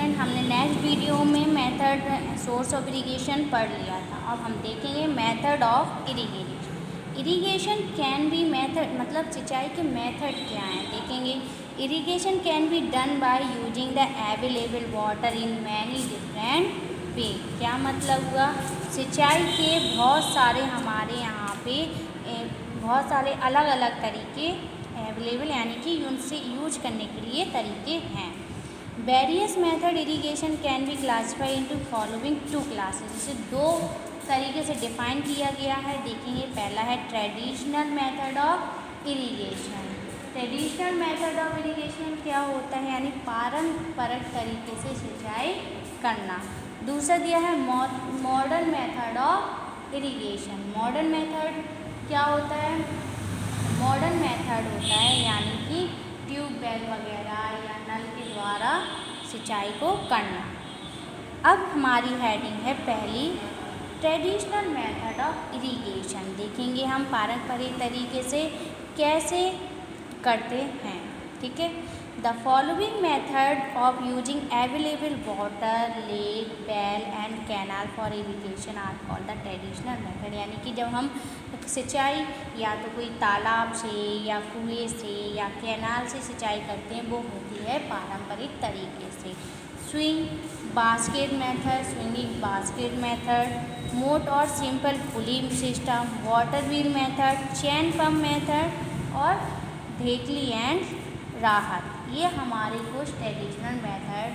Student, हमने next video में method source of irrigation पढ़ लिया था। अब हम देखेंगे method of irrigation. Irrigation can B method, मतलब सिंचाई के मेथड क्या हैं देखेंगे। Irrigation can be done by using the available water in many different way. क्या मतलब हुआ, सिंचाई के बहुत सारे हमारे यहाँ पे बहुत सारे अलग अलग तरीके अवेलेबल यानी कि उनसे यूज करने के लिए तरीके हैं। Various method irrigation can be classify into following two classes. इसे दो तरीके से डिफाइन किया गया है देखेंगे। पहला है traditional method of irrigation. Traditional method of irrigation क्या होता है, यानी पारंपरिक तरीके से सिंचाई करना। दूसरा दिया है modern method of irrigation. Modern method क्या होता है, मॉडर्न मेथड होता है यानी कि ट्यूबवेल वगैरह या नल के द्वारा सिंचाई को करना। अब हमारी हेडिंग है पहली, ट्रेडिशनल मेथड ऑफ इरिगेशन। देखेंगे हम पारंपरिक तरीके से कैसे करते हैं, ठीक है। The following method of using available water, lake, well and canal for irrigation are called the traditional method. यानी कि जब हम सिंचाई या तो कोई तालाब से या कुएं से या कैनाल से सिंचाई करते हैं वो होती है पारंपरिक तरीके से। Swing basket method, swinging basket method, मोट और simple pulley system, water wheel method, chain pump method और धेकली एंड राहत, ये हमारे कुछ ट्रेडिशनल मेथड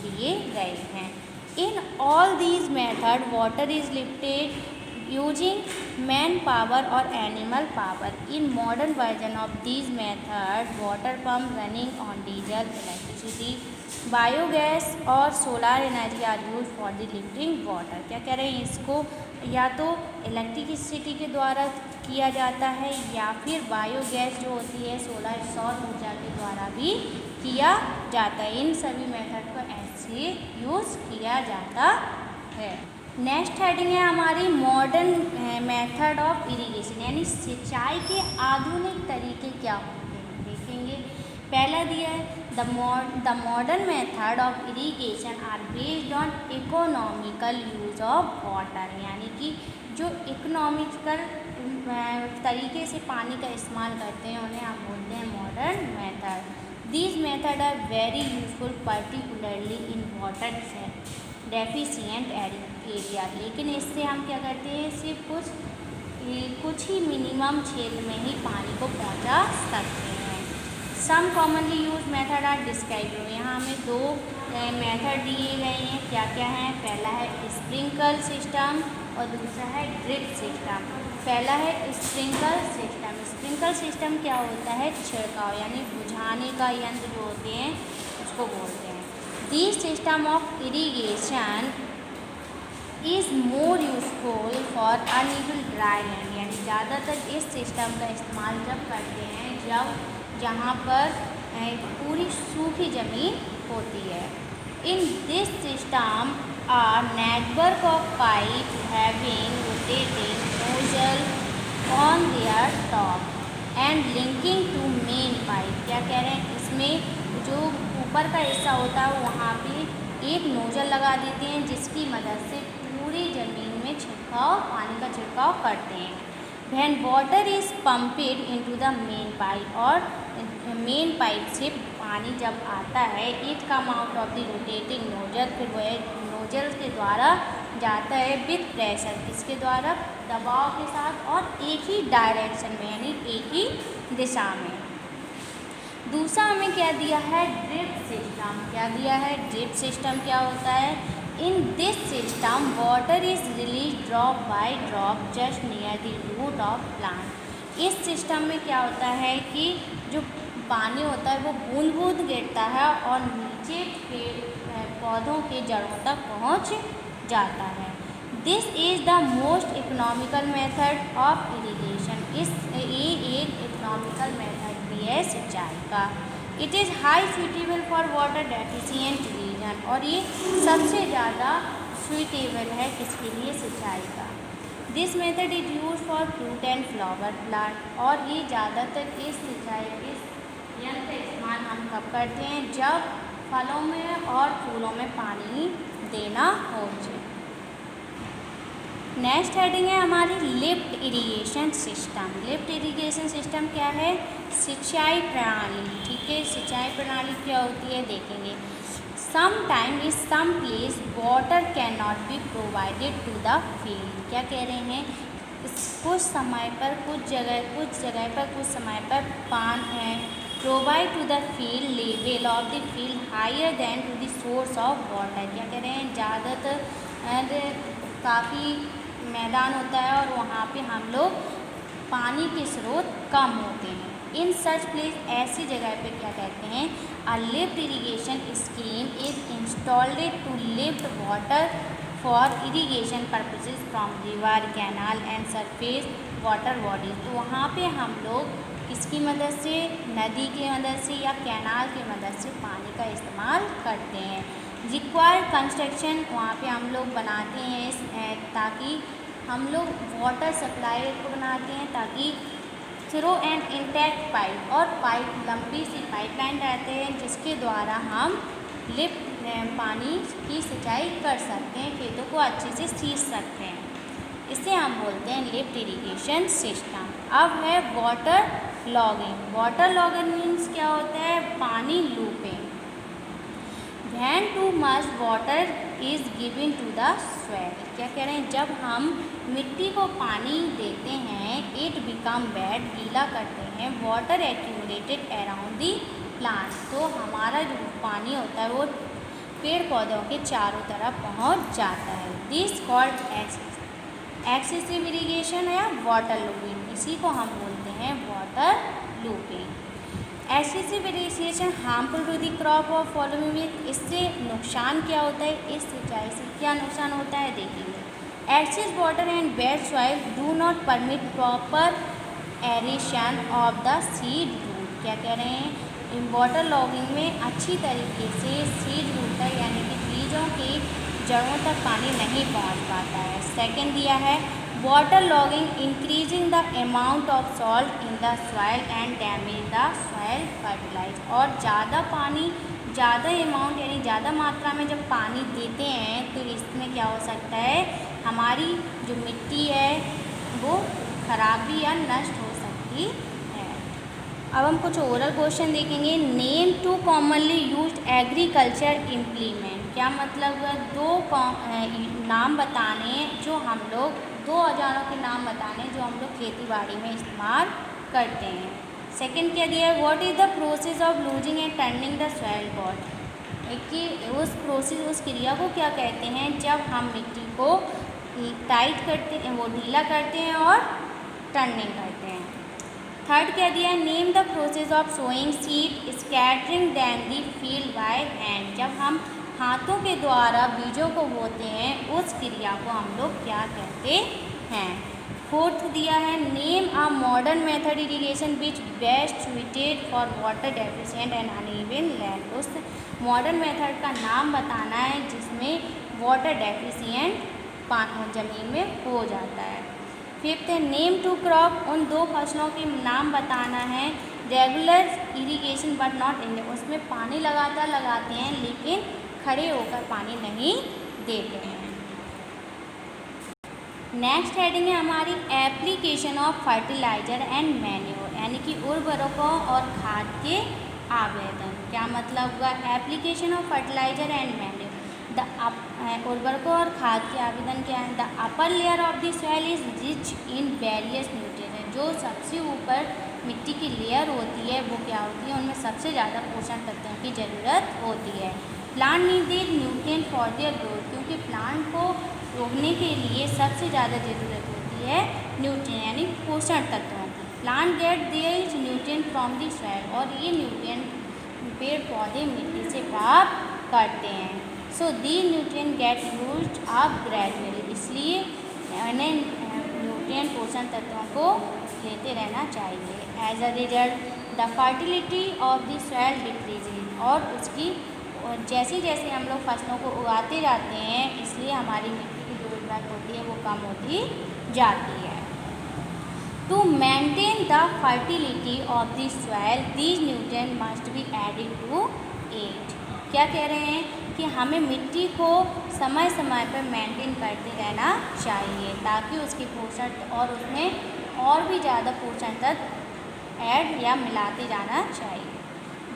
दिए गए हैं। In all these method water is lifted using man power और animal power. In modern version of these method water pump running on diesel, electricity, biogas और solar energy are use for the lifting water. क्या कह रहे हैं, इसको या तो electricity के द्वारा किया जाता है या फिर बायोगैस जो होती है सोलर सौर ऊर्जा के द्वारा भी किया जाता है। इन सभी मेथड को ऐसे यूज़ किया जाता है। नेक्स्ट हेडिंग है हमारी मॉडर्न मेथड ऑफ इरिगेशन, यानी सिंचाई के आधुनिक तरीके क्या होते हैं देखेंगे। पहला दिया है the modern method of irrigation are based on economical use of water. यानी कि जो इकोनॉमिकल तरीके से पानी का इस्तेमाल करते हैं उन्हें हम बोलते हैं modern method. These method are very useful particularly in water deficient area. लेकिन इससे हम क्या करते हैं, सिर्फ कुछ ही मिनिमम क्षेत्र में ही पानी को पहुंचा सकते हैं। Some commonly use method are describe. यहाँ हमें दो मेथड दिए गए हैं, क्या क्या हैं। पहला है स्प्रिंकल सिस्टम और दूसरा है ड्रिप सिस्टम। पहला है स्प्रिंकल सिस्टम। स्प्रिंकल सिस्टम क्या होता है, छिड़काव यानी बुझाने का यंत्र जो होते हैं उसको बोलते हैं। This system of irrigation is more useful for uneven dry land. यानी ज़्यादातर इस सिस्टम का इस्तेमाल जब करते हैं जब जहाँ पर पूरी सूखी ज़मीन होती है। In this system are network of pipe having rotating nozzle on their top and linking to main pipe. क्या कह रहे हैं, इसमें जो ऊपर का हिस्सा होता है वहाँ पे एक नोजल लगा देते हैं जिसकी मदद से पूरी ज़मीन में पानी का छिड़काव करते हैं। When water is pumped into the main pipe, और मेन पाइप से पानी जब आता है it come out of the rotating nozzle, फिर वह नोजल के द्वारा जाता है विथ प्रेशर, किसके द्वारा, दबाव के साथ और एक ही डायरेक्शन में यानी एक ही दिशा में। दूसरा हमें क्या दिया है, ड्रिप सिस्टम। क्या दिया है, ड्रिप सिस्टम क्या होता है, in this system water is release drop by drop just near the root of plant. इस सिस्टम में क्या होता है कि जो पानी होता है वो बूंद बूंद गिरता है और नीचे पौधों के जड़ों तक पहुंच जाता है। This is the most economical method of irrigation. ये एक इकोनॉमिकल मेथड भी है सिंचाई का। It is high suitable for water deficient region, और ये सबसे ज़्यादा सुइटेबल है किसके लिए, सिंचाई का। This method is use for fruit and flower plant, और ये ज़्यादातर इस सिंचाई इस यंत्र का इस्तेमाल हम कब करते हैं, जब फलों में और फूलों में पानी देना हो चाहिए। नेक्स्ट हेडिंग है हमारी lift irrigation system. Lift irrigation system क्या है? सिंचाई प्रणाली। ठीक है, सिंचाई प्रणाली क्या होती है देखेंगे। Sometime in some place water can not be provided to the field. क्या कह रहे हैं? कुछ समय पर कुछ जगह पर कुछ समय पर पानी provide to the field level of the field higher than to the source of water. क्या कह रहे हैं? ज़्यादातर काफ़ी मैदान होता है और वहाँ पे हम लोग पानी के स्रोत कम होते हैं। इन सच प्लेस, ऐसी जगह पे क्या कहते हैं? A lift irrigation scheme is installed to lift water for irrigation purposes from river, canal and surface water bodies. तो वहाँ पे हम लोग किसकी मदद से? नदी की मदद से या कैनाल की मदद से पानी का इस्तेमाल करते हैं। रिक्वायर्ड कंस्ट्रक्शन, वहाँ पे हम लोग बनाते हैं ताकि हम लोग वाटर सप्लाई को बनाते हैं ताकि थ्रू एन इंटैक्ट पाइप, और पाइप लंबी सी पाइपलाइन रहते हैं जिसके द्वारा हम लिफ्ट पानी की सिंचाई कर सकते हैं, खेतों को अच्छे से सींच सकते हैं। इसे हम बोलते हैं लिफ्ट इरिगेशन सिस्टम। अब है water logging. Water logging means क्या होता है? पानी looping. When too much water is given to the soil। क्या कह रहे हैं? जब हम मिट्टी को पानी देते हैं, it become wet, गीला करते हैं, water accumulated around the plant, तो हमारा जो पानी होता है वो पेड़ पौधों के चारों तरफ पहुंच जाता है। दिस कॉल्ड एक्सेसिव इरिगेशन या वाटर लूपिंग। इसी को हम बोलते हैं water logging. Excessive irrigation harmful to the crop of following with. इससे नुकसान क्या होता है? इस सिंचाई से क्या नुकसान होता है देखेंगे। Excess water and wet soil do not permit proper aeration of the seed root. क्या कह रहे हैं? वाटर लॉगिंग में अच्छी तरीके से सीड रूट तक यानी कि बीजों के जड़ों तक पानी नहीं पहुंच पाता है। सेकंड दिया है water logging increasing the amount of salt in the soil and damage the soil fertilize. और ज़्यादा पानी, ज़्यादा अमाउंट यानी ज़्यादा मात्रा में जब पानी देते हैं तो इसमें क्या हो सकता है? हमारी जो मिट्टी है वो खराबी या नष्ट हो सकती है। अब हम कुछ ओरल क्वेश्चन देखेंगे। Name two commonly used agriculture implement. क्या मतलब हुआ? दो नाम बताने जो हम लोग, दो औजारों के नाम बताने जो हम लोग खेती बाड़ी में इस्तेमाल करते हैं। सेकंड क्या दिया है? What is the process of losing and turning the soil pot. कि उस प्रोसेस, उस क्रिया को क्या कहते हैं जब हम मिट्टी को टाइट करते हैं, वो ढीला करते हैं और टर्निंग करते हैं। थर्ड क्या दिया है? Name the process of sowing seed scattering then the field by hand. जब हम हाथों के द्वारा बीजों को बोते हैं उस क्रिया को हम लोग क्या कहते हैं। फोर्थ दिया है name a modern method irrigation which best suited for water deficient and uneven land. उस मॉडर्न मेथड का नाम बताना है जिसमें वाटर डेफिशिएंट ज़मीन में हो जाता है। फिफ्थ है नेम टू क्रॉप। उन दो फसलों के नाम बताना है। Regular irrigation but not in, उसमें पानी लगातार लगाते हैं लेकिन खड़े होकर पानी नहीं देते हैं। नेक्स्ट हेडिंग है हमारी application of fertiliser and manure, यानी कि उर्वरकों और खाद के आवेदन। क्या मतलब हुआ? Application of fertiliser and manure. उर्वरकों और खाद के आवेदन क्या है? The upper layer of the soil is rich in various nutrients. जो सबसे ऊपर मिट्टी की लेयर होती है वो क्या होती है? उनमें सबसे ज़्यादा पोषण तत्वों की ज़रूरत होती है। Plant needed nutrient for their growth, क्योंकि प्लांट को उगने के लिए सबसे ज़्यादा ज़रूरत होती है न्यूट्रिएंट यानी पोषण तत्वों की। Plant get their nutrient from the soil, और ये न्यूट्रिएंट पेड़ पौधे मिट्टी से प्राप्त करते हैं। So the nutrient get used up gradually, इसलिए इन्हें न्यूट्रिएंट पोषण तत्वों को लेते रहना चाहिए। As a result the fertility of the soil decreases, और उसकी जैसे जैसे हम लोग फसलों को उगाते जाते हैं इसलिए हमारी मिट्टी की जो उर्वरता होती है वो कम होती जाती है। To maintain the fertility of the soil these nutrient must be added to it. क्या कह रहे हैं कि हमें मिट्टी को समय समय पर मेंटेन करते रहना चाहिए ताकि उसकी पोषण और उसमें और भी ज़्यादा पोषण तत्व ऐड या मिलाते जाना चाहिए।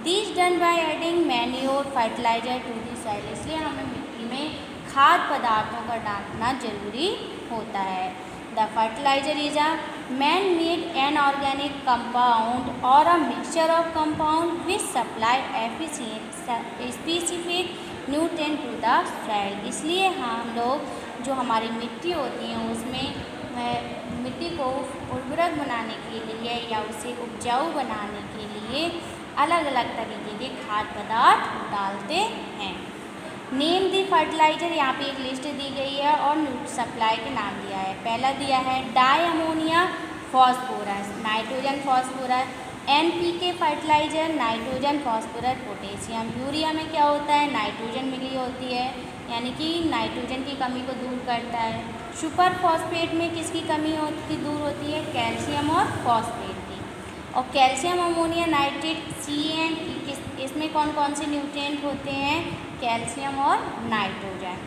This done by adding manure fertiliser to the soil, इसलिए हमें मिट्टी में खाद्य पदार्थों का डालना जरूरी होता है। The fertiliser is a man made an organic compound और a mixture of compound which supply specific nutrient to the soil, इसलिए हम लोग जो हमारी मिट्टी होती है उसमें मिट्टी को उर्वरक बनाने के लिए या उसे उपजाऊ बनाने के लिए अलग अलग तरीके के खाद्य पदार्थ डालते हैं। नेम दी फर्टिलाइजर, यहाँ पे एक लिस्ट दी गई है और सप्लाई के नाम दिया है। पहला दिया है di ammonia phosphorus, nitrogen phosphorus. NPK fertiliser, nitrogen phosphorus potassium. Urea में क्या होता है, नाइट्रोजन मिली होती है यानी कि नाइट्रोजन की कमी को दूर करता है। सुपर फॉस्फेट में किसकी कमी दूर होती है, कैल्शियम और फॉस्फेट की। और कैल्शियम अमोनिया नाइट्रेट CN, इसमें कौन कौन से न्यूट्रिएंट होते हैं, कैल्शियम और nitrogen.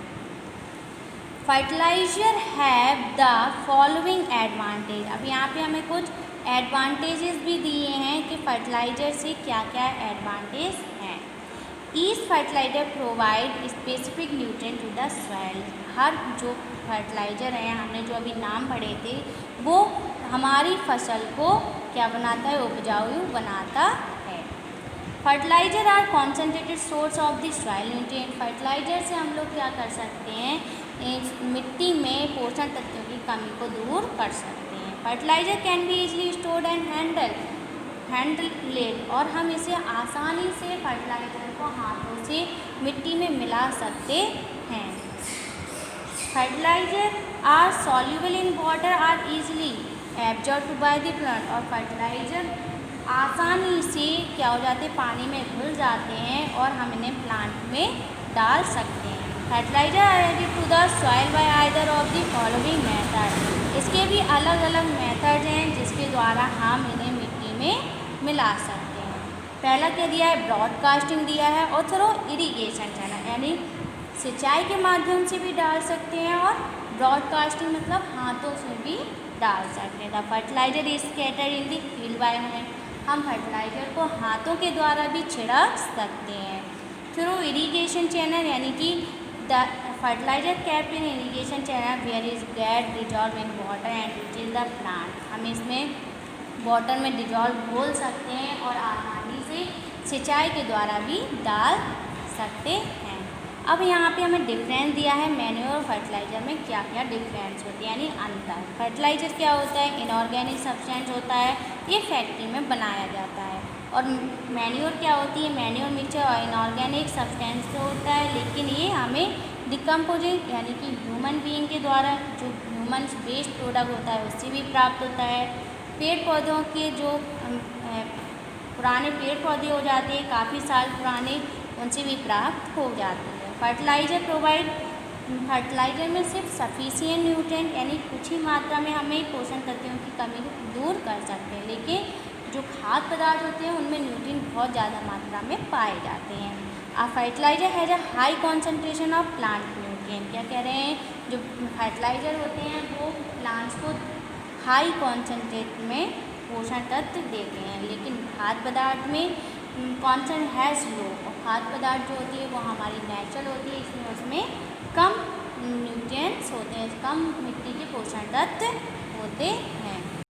Fertiliser have the following advantage, अब यहाँ पे हमें कुछ एडवांटेजेस भी दिए हैं कि फर्टिलाइजर से क्या क्या एडवांटेज हैं। Each fertiliser provide specific nutrient to the soil, हर जो फर्टिलाइजर हैं हमने जो अभी नाम पढ़े थे वो हमारी फसल को क्या बनाता है, उपजाऊ बनाता है। Fertiliser are concentrated source of the soil nutrient, fertiliser से हम लोग क्या कर सकते हैं, मिट्टी में पोषण तत्वों की कमी को दूर कर सकते हैं। Fertiliser can be easily stored and handled, और हम इसे आसानी से फर्टिलाइजर को हाथों से मिट्टी में मिला सकते हैं। Fertiliser are soluble in water are easily absorbed by the plant, और फर्टिलाइजर आसानी से क्या हो जाते हैं, पानी में घुल जाते हैं और हम इन्हें प्लांट में डाल सकते हैं। Fertiliser are added to the soil by either of the following method, इसके भी अलग अलग मेथड हैं जिसके द्वारा हम इन्हें मिट्टी में मिला सकते हैं। पहला क्या दिया है, ब्रॉडकास्टिंग दिया है, और थ्रू इरीगेशन चैनल यानी सिंचाई के माध्यम से भी डाल सकते हैं, और ब्रॉडकास्टिंग मतलब हाथों से भी डाल सकते हैं। The fertiliser is scattered in the field by hand, हम फर्टिलाइजर को हाथों के द्वारा भी छिड़क सकते हैं। थ्रू इरीगेशन चैनल यानी कि the fertiliser kept in irrigation channel where is get dissolve in water and reaches the plant, हम इसमें वाटर में डिजॉल्व घोल सकते हैं और आसानी से सिंचाई के द्वारा भी डाल सकते हैं। अब यहाँ पे हमें डिफरेंस दिया है मैन्योर और फर्टिलाइजर में क्या क्या डिफरेंस होती है यानी अंतर। फर्टिलाइजर क्या होता है, इनऑर्गेनिक सब्सटेंस होता है, ये फैक्ट्री में बनाया जाता है। और मैन्योर क्या होती है, मैन्योर मिक्सचर और इनऑर्गेनिक सब्सटेंस होता है, लेकिन ये हमें डिकम्पोजिंग यानी कि ह्यूमन बीइंग के द्वारा जो ह्यूमन वेस्ट प्रोडक्ट होता है उससे भी प्राप्त होता है। पेड़ पौधों के जो पुराने पेड़ पौधे हो जाते हैं काफ़ी साल पुराने, उनसे भी प्राप्त हो जाते हैं। फर्टिलाइजर में सिर्फ सफिशिएंट न्यूट्रिएंट यानी कुछ ही मात्रा में हमें पोषण तत्वों की कमी को दूर कर सकते हैं, लेकिन जो खाद्य पदार्थ होते हैं उनमें न्यूट्रिएंट बहुत ज़्यादा मात्रा में पाए जाते हैं। Fertiliser has a high concentration of plant nutrient, क्या कह रहे हैं, जो फर्टिलाइजर होते हैं वो प्लांट्स को हाई कॉन्सेंट्रेट में पोषण तत्व देते हैं, लेकिन खाद्य पदार्थ में कॉन्सेंट हैज़ लो, और खाद्य पदार्थ जो होती है वो हमारी नेचुरल होती है, इसमें उसमें कम न्यूट्रिएंट्स होते हैं, कम मिट्टी के पोषण तत्व होते हैं।